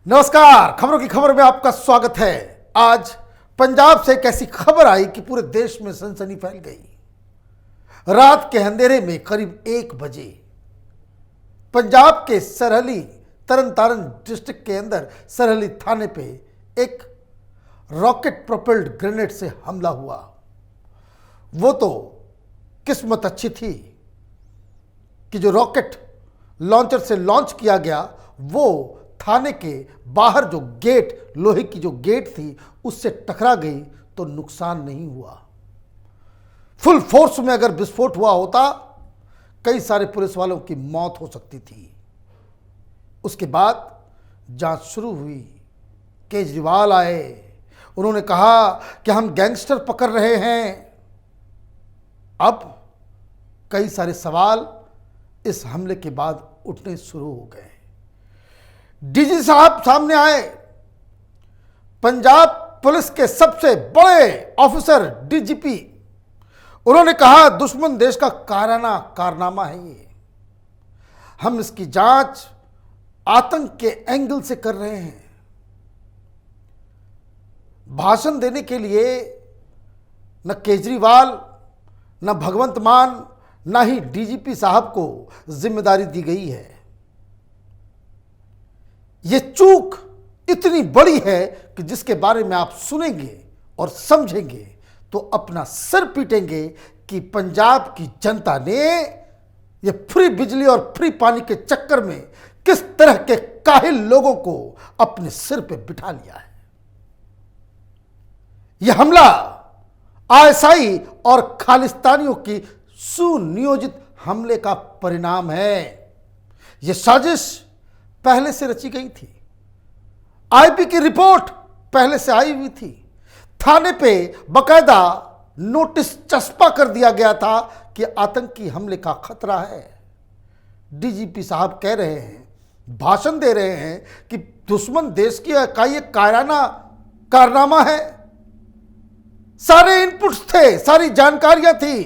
नमस्कार, खबरों की खबर में आपका स्वागत है। आज पंजाब से एक ऐसी खबर आई कि पूरे देश में सनसनी फैल गई। रात के अंधेरे में करीब 1 बजे पंजाब के सरहली तरन डिस्ट्रिक्ट के अंदर सरहली थाने पे एक रॉकेट प्रोपेल्ड ग्रेनेड से हमला हुआ। वो तो किस्मत अच्छी थी कि जो रॉकेट लॉन्चर से लॉन्च किया गया वो थाने के बाहर जो गेट, लोहे की जो गेट थी, उससे टकरा गई तो नुकसान नहीं हुआ। फुल फोर्स में अगर विस्फोट हुआ होता कई सारे पुलिस वालों की मौत हो सकती थी। उसके बाद जांच शुरू हुई। केजरीवाल आए, उन्होंने कहा कि हम गैंगस्टर पकड़ रहे हैं। अब कई सारे सवाल इस हमले के बाद उठने शुरू हो गए। डीजी साहब सामने आए। पंजाब पुलिस के सबसे बड़े ऑफिसर डीजीपी, उन्होंने कहा दुश्मन देश का कारनामा है ये। हम इसकी जांच आतंक के एंगल से कर रहे हैं। भाषण देने के लिए न केजरीवाल, न भगवंत मान, न ही डीजीपी साहब को जिम्मेदारी दी गई है। ये चूक इतनी बड़ी है कि जिसके बारे में आप सुनेंगे और समझेंगे तो अपना सिर पीटेंगे कि पंजाब की जनता ने ये फ्री बिजली और फ्री पानी के चक्कर में किस तरह के काहिल लोगों को अपने सिर पे बिठा लिया है। यह हमला आईएसआई और खालिस्तानियों की सुनियोजित हमले का परिणाम है। यह साजिश पहले से रची गई थी। आईबी की रिपोर्ट पहले से आई हुई थी। थाने पे बकायदा नोटिस चस्पा कर दिया गया था कि आतंकी हमले का खतरा है। डीजीपी साहब कह रहे हैं, भाषण दे रहे हैं कि दुश्मन देश की का ये कारनामा है। सारे इनपुट्स थे, सारी जानकारियां थी।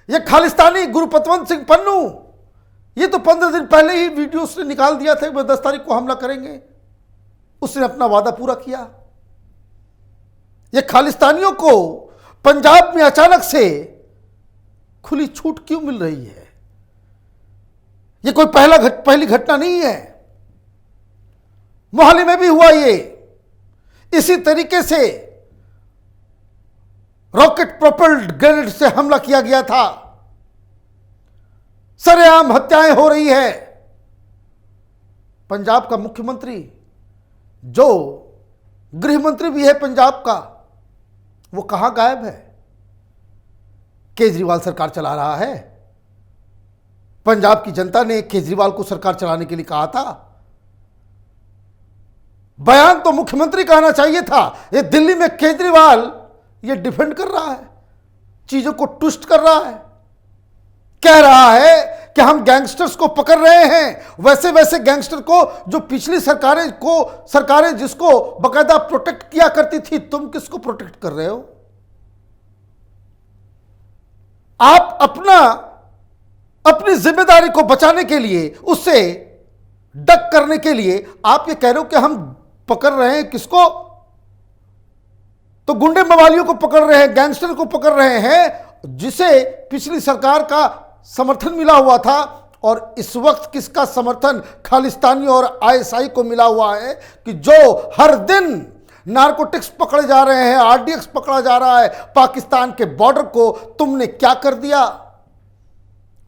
ये खालिस्तानी गुरुपतवंत सिंह पन्नू, ये तो 15 दिन पहले ही वीडियो उसने निकाल दिया था कि 10 तारीख को हमला करेंगे। उसने अपना वादा पूरा किया। ये खालिस्तानियों को पंजाब में अचानक से खुली छूट क्यों मिल रही है? ये कोई पहली घटना नहीं है। मोहाली में भी हुआ ये। इसी तरीके से रॉकेट प्रोपेल्ड ग्रेनेड से हमला किया गया था। सरेआम हत्याएं हो रही है। पंजाब का मुख्यमंत्री, जो गृह मंत्री भी है पंजाब का, वो कहां गायब है? केजरीवाल सरकार चला रहा है। पंजाब की जनता ने केजरीवाल को सरकार चलाने के लिए कहा था। बयान तो मुख्यमंत्री कहना चाहिए था। ये दिल्ली में केजरीवाल ये डिफेंड कर रहा है, चीजों को ट्विस्ट कर रहा है, कह रहा है कि हम गैंगस्टर्स को पकड़ रहे हैं। वैसे गैंगस्टर को जो पिछली सरकारें जिसको बकायदा प्रोटेक्ट किया करती थी, तुम किसको प्रोटेक्ट कर रहे हो? आप अपनी जिम्मेदारी को बचाने के लिए, उससे डक करने के लिए आप ये कह रहे हो कि हम पकड़ रहे हैं किसको? तो गुंडे मवालियों को पकड़ रहे हैं, गैंगस्टर को पकड़ रहे हैं, जिसे पिछली सरकार का समर्थन मिला हुआ था। और इस वक्त किसका समर्थन खालिस्तानी और आईएसआई को मिला हुआ है कि जो हर दिन नारकोटिक्स पकड़े जा रहे हैं, आरडीएक्स पकड़ा जा रहा है। पाकिस्तान के बॉर्डर को तुमने क्या कर दिया?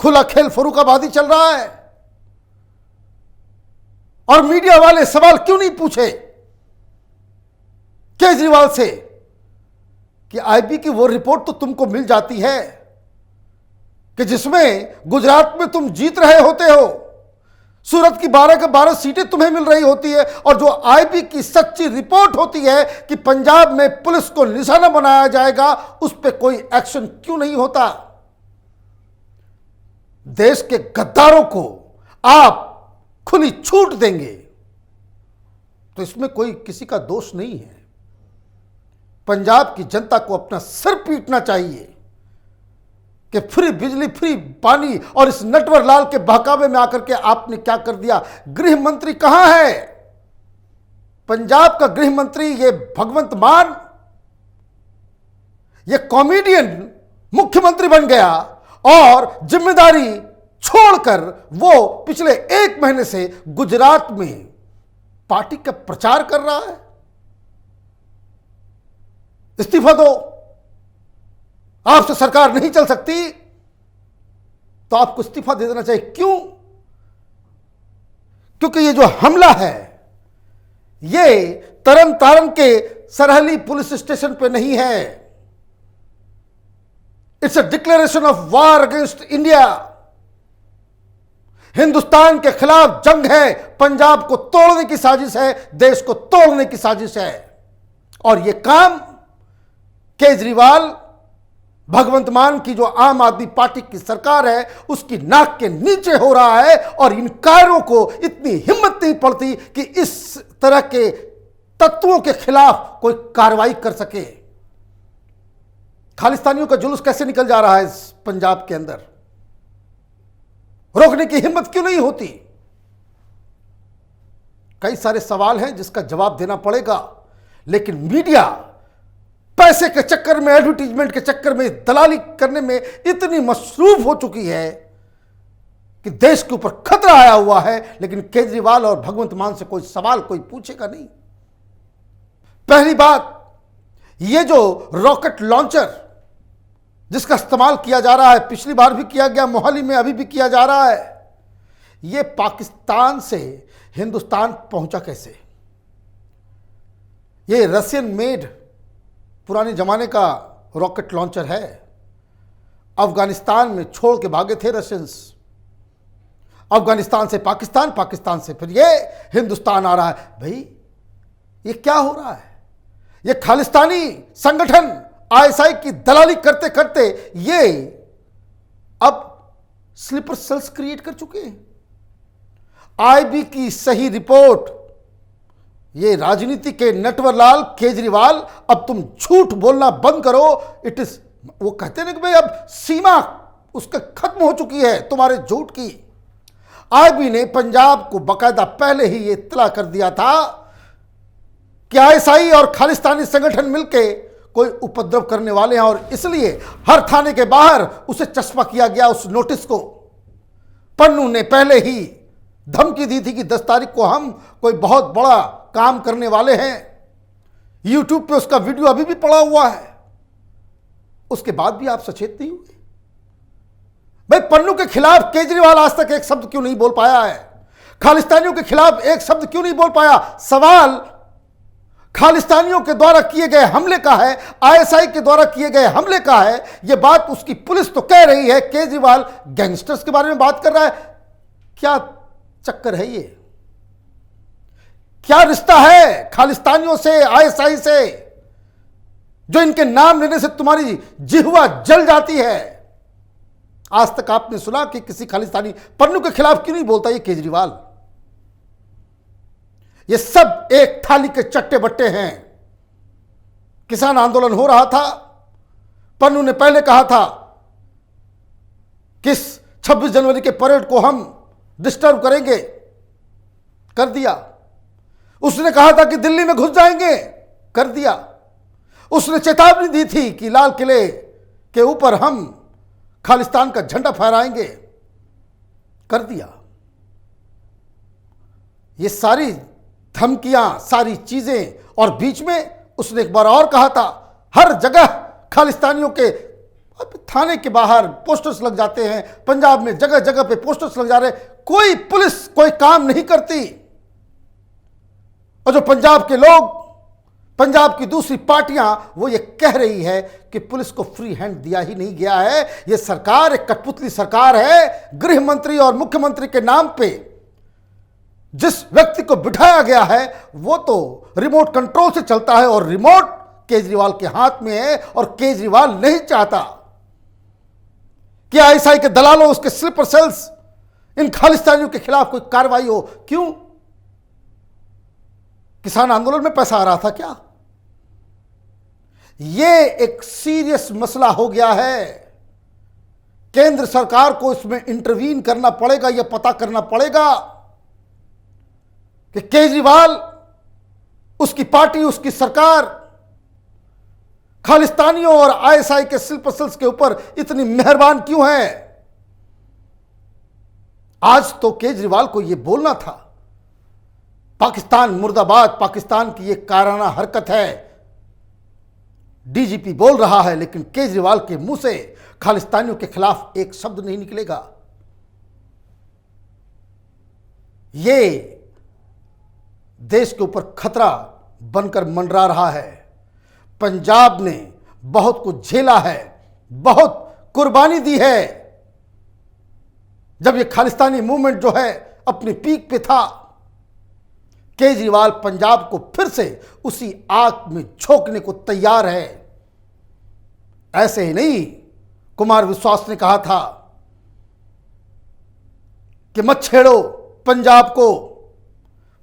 खुला खेल फर्रुखाबादी चल रहा है। और मीडिया वाले सवाल क्यों नहीं पूछे केजरीवाल से कि आईबी की वो रिपोर्ट तो तुमको मिल जाती है कि जिसमें गुजरात में तुम जीत रहे होते हो, सूरत की 12 के 12 सीटें तुम्हें मिल रही होती है, और जो आईबी की सच्ची रिपोर्ट होती है कि पंजाब में पुलिस को निशाना बनाया जाएगा, उस पर कोई एक्शन क्यों नहीं होता? देश के गद्दारों को आप खुली छूट देंगे तो इसमें कोई किसी का दोष नहीं है। पंजाब की जनता को अपना सिर पीटना चाहिए कि फ्री बिजली, फ्री पानी, और इस नटवर लाल के बहकावे में आकर के आपने क्या कर दिया? गृह मंत्री कहां है? पंजाब का गृह मंत्री ये भगवंत मान, ये कॉमेडियन मुख्यमंत्री बन गया और जिम्मेदारी छोड़कर वो पिछले 1 महीने से गुजरात में पार्टी का प्रचार कर रहा है। इस्तीफा दो, आपसे सरकार नहीं चल सकती, तो आपको इस्तीफा दे देना चाहिए। क्यों? क्योंकि ये जो हमला है ये तरन तारण के सरहली पुलिस स्टेशन पे नहीं है। It's a declaration of war against India. Hindustan के खिलाफ जंग है, पंजाब को तोड़ने की साजिश है, देश को तोड़ने की साजिश है। और यह काम केजरीवाल, भगवंत मान की जो आम आदमी पार्टी की सरकार है उसकी नाक के नीचे हो रहा है। और इन कार्यों को इतनी हिम्मत नहीं पड़ती कि इस तरह के तत्वों के खिलाफ कोई कार्रवाई कर सके। खालिस्तानियों का जुलूस कैसे निकल जा रहा है इस पंजाब के अंदर, रोकने की हिम्मत क्यों नहीं होती? कई सारे सवाल हैं जिसका जवाब देना पड़ेगा। लेकिन मीडिया पैसे के चक्कर में, एडवर्टीजमेंट के चक्कर में, दलाली करने में इतनी मसरूफ हो चुकी है कि देश के ऊपर खतरा आया हुआ है। लेकिन केजरीवाल और भगवंत मान से कोई सवाल कोई पूछेगा नहीं। पहली बात, ये जो रॉकेट लॉन्चर जिसका इस्तेमाल किया जा रहा है, पिछली बार भी किया गया, मोहाली में अभी भी किया जा रहा है, ये पाकिस्तान से हिंदुस्तान पहुंचा कैसे? ये रशियन मेड पुराने जमाने का रॉकेट लॉन्चर है। अफगानिस्तान में छोड़ के भागे थे रशियंस, अफगानिस्तान से पाकिस्तान, पाकिस्तान से फिर ये हिंदुस्तान आ रहा है। भाई ये क्या हो रहा है? ये खालिस्तानी संगठन आईएसआई की दलाली करते करते ये अब स्लीपर सेल्स क्रिएट कर चुके हैं। आईबी की सही रिपोर्ट, ये राजनीति के नटवरलाल केजरीवाल, अब तुम झूठ बोलना बंद करो। इट इज, वो कहते हैं कि भाई अब सीमा उसका खत्म हो चुकी है तुम्हारे झूठ की। आईबी ने पंजाब को बकायदा पहले ही ये इत्तला कर दिया था कि आईएसआई और खालिस्तानी संगठन मिलके कोई उपद्रव करने वाले हैं, और इसलिए हर थाने के बाहर उसे चस्पा किया गया उस नोटिस को। पन्नू ने पहले ही धमकी दी थी कि 10 तारीख को हम कोई बहुत बड़ा काम करने वाले हैं। यूट्यूब पे उसका वीडियो अभी भी पड़ा हुआ है। उसके बाद भी आप सचेत नहीं हुए। भाई पन्नू के खिलाफ केजरीवाल आज तक एक शब्द क्यों नहीं बोल पाया है? खालिस्तानियों के खिलाफ एक शब्द क्यों नहीं बोल पाया? सवाल खालिस्तानियों के द्वारा किए गए हमले का है, आईएसआई के द्वारा किए गए हमले का है। यह बात उसकी पुलिस तो कह रही है, केजरीवाल गैंगस्टर्स के बारे में बात कर रहा है। क्या चक्कर है ये? क्या रिश्ता है खालिस्तानियों से, आईएसआई से, जो इनके नाम लेने से तुम्हारी जिह्वा जल जाती है? आज तक आपने सुना कि किसी खालिस्तानी पन्नू के खिलाफ क्यों नहीं बोलता ये केजरीवाल? ये सब एक थाली के चट्टे बट्टे हैं। किसान आंदोलन हो रहा था, पन्नू ने पहले कहा था कि 26 जनवरी के परेड को हम डिस्टर्ब करेंगे, कर दिया। उसने कहा था कि दिल्ली में घुस जाएंगे, कर दिया। उसने चेतावनी दी थी कि लाल किले के ऊपर हम खालिस्तान का झंडा फहराएंगे, कर दिया। ये सारी धमकियां, सारी चीजें, और बीच में उसने एक बार और कहा था हर जगह खालिस्तानियों के थाने के बाहर पोस्टर्स लग जाते हैं, पंजाब में जगह जगह पे पोस्टर्स लग जा रहे, कोई पुलिस कोई काम नहीं करती। और जो पंजाब के लोग, पंजाब की दूसरी पार्टियां, वो ये कह रही है कि पुलिस को फ्री हैंड दिया ही नहीं गया है। ये सरकार एक कठपुतली सरकार है। गृह मंत्री और मुख्यमंत्री के नाम पे जिस व्यक्ति को बिठाया गया है वो तो रिमोट कंट्रोल से चलता है, और रिमोट केजरीवाल के हाथ में है। और केजरीवाल नहीं चाहता कि आईएसआई के दलालों, उसके स्लीपर सेल्स, इन खालिस्तानियों के खिलाफ कोई कार्रवाई हो। क्यों? किसान आंदोलन में पैसा आ रहा था क्या? यह एक सीरियस मसला हो गया है। केंद्र सरकार को इसमें इंटरवीन करना पड़ेगा, यह पता करना पड़ेगा कि केजरीवाल उसकी पार्टी, उसकी सरकार खालिस्तानियों और आईएसआई के सिल्स के ऊपर इतनी मेहरबान क्यों है? आज तो केजरीवाल को यह बोलना था, पाकिस्तान मुर्दाबाद, पाकिस्तान की यह कायराना हरकत है। डीजीपी बोल रहा है, लेकिन केजरीवाल के मुंह से खालिस्तानियों के खिलाफ एक शब्द नहीं निकलेगा। यह देश के ऊपर खतरा बनकर मंडरा रहा है। पंजाब ने बहुत कुछ झेला है, बहुत कुर्बानी दी है। जब यह खालिस्तानी मूवमेंट जो है अपनी पीक पे था, केजरीवाल पंजाब को फिर से उसी आग में झोंकने को तैयार है। ऐसे ही नहीं, कुमार विश्वास ने कहा था कि मत छेड़ो पंजाब को,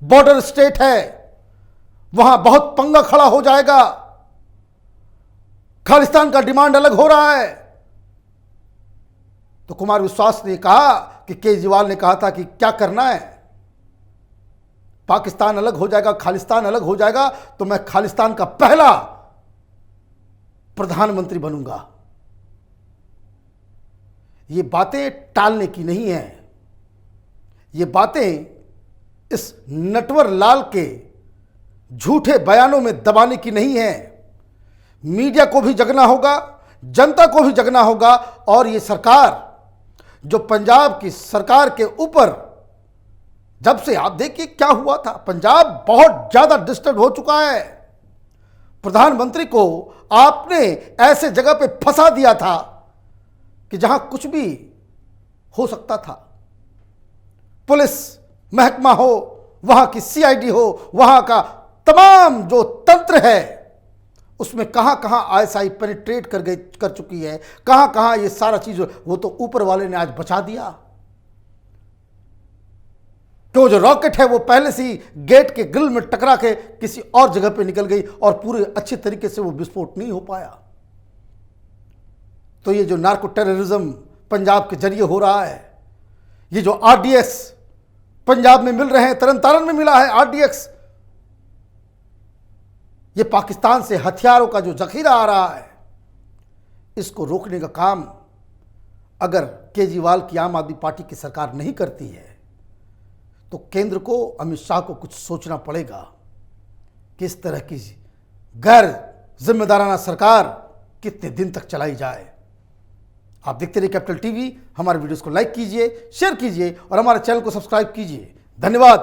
बॉर्डर स्टेट है, वहां बहुत पंगा खड़ा हो जाएगा, खालिस्तान का डिमांड अलग हो रहा है। तो कुमार विश्वास ने कहा कि केजरीवाल ने कहा था कि क्या करना है, पाकिस्तान अलग हो जाएगा, खालिस्तान अलग हो जाएगा तो मैं खालिस्तान का पहला प्रधानमंत्री बनूंगा। ये बातें टालने की नहीं है, ये बातें इस नटवर लाल के झूठे बयानों में दबाने की नहीं है। मीडिया को भी जगना होगा, जनता को भी जगना होगा। और ये सरकार जो पंजाब की सरकार के ऊपर, जब से आप देखिए क्या हुआ था, पंजाब बहुत ज्यादा डिस्टर्ब हो चुका है। प्रधानमंत्री को आपने ऐसे जगह पे फंसा दिया था कि जहां कुछ भी हो सकता था। पुलिस महकमा हो, वहां की सीआईडी हो, वहां का तमाम जो तंत्र है, उसमें कहां कहां आईएसआई पेनिट्रेट कर चुकी है, कहां कहां ये सारा चीज, वो तो ऊपर वाले ने आज बचा दिया। तो जो रॉकेट है वो पहले से ही गेट के ग्रिल में टकरा के किसी और जगह पे निकल गई और पूरे अच्छे तरीके से वो विस्फोट नहीं हो पाया। तो ये जो नार्को टेररिज्म पंजाब के जरिए हो रहा है, ये जो आरडीएक्स पंजाब में मिल रहे हैं, तरन तारण में मिला है आरडीएक्स, ये पाकिस्तान से हथियारों का जो जखीरा आ रहा है, इसको रोकने का काम अगर केजरीवाल की आम आदमी पार्टी की सरकार नहीं करती है तो केंद्र को, अमित शाह को कुछ सोचना पड़ेगा कि इस तरह की गैर जिम्मेदाराना सरकार कितने दिन तक चलाई जाए। आप देखते रहिए कैपिटल टीवी। हमारे वीडियोस को लाइक कीजिए, शेयर कीजिए और हमारे चैनल को सब्सक्राइब कीजिए। धन्यवाद।